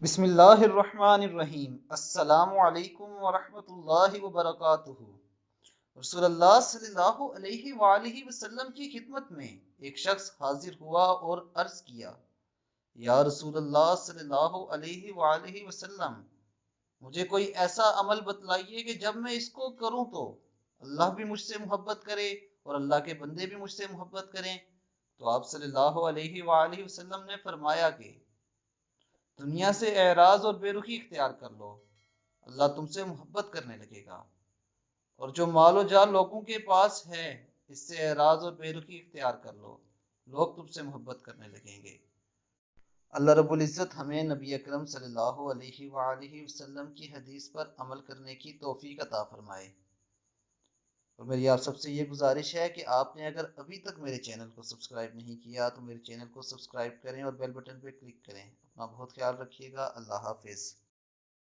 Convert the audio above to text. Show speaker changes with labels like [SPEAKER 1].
[SPEAKER 1] بسم اللہ الرحمن الرحیم۔ السلام علیکم ورحمۃ اللہ وبرکاتہ۔ رسول اللہ صلی اللہ علیہ وآلہ وسلم کی خدمت میں ایک شخص حاضر ہوا اور عرض کیا، یا رسول اللہ صلی اللہ علیہ وآلہ وسلم، مجھے کوئی ایسا عمل بتلائیے کہ جب میں اس کو کروں تو اللہ بھی مجھ سے محبت کرے اور اللہ کے بندے بھی مجھ سے محبت کریں۔ تو آپ صلی اللہ علیہ وآلہ وسلم نے فرمایا کہ دنیا سے اعراض اور بے رخی اختیار کر لو، اللہ تم سے محبت کرنے لگے گا، اور جو مال و جال لوگوں کے پاس ہے اس سے اعراض اور بے رخی اختیار کر لو، لوگ تم سے محبت کرنے لگیں گے۔ اللہ رب العزت ہمیں نبی اکرم صلی اللہ علیہ وآلہ وسلم کی حدیث پر عمل کرنے کی توفیق عطا فرمائے۔ اور میری آپ سب سے یہ گزارش ہے کہ آپ نے اگر ابھی تک میرے چینل کو سبسکرائب نہیں کیا تو میرے چینل کو سبسکرائب کریں اور بیل بٹن پہ کلک کریں۔ اپنا بہت خیال رکھیے گا۔ اللہ حافظ۔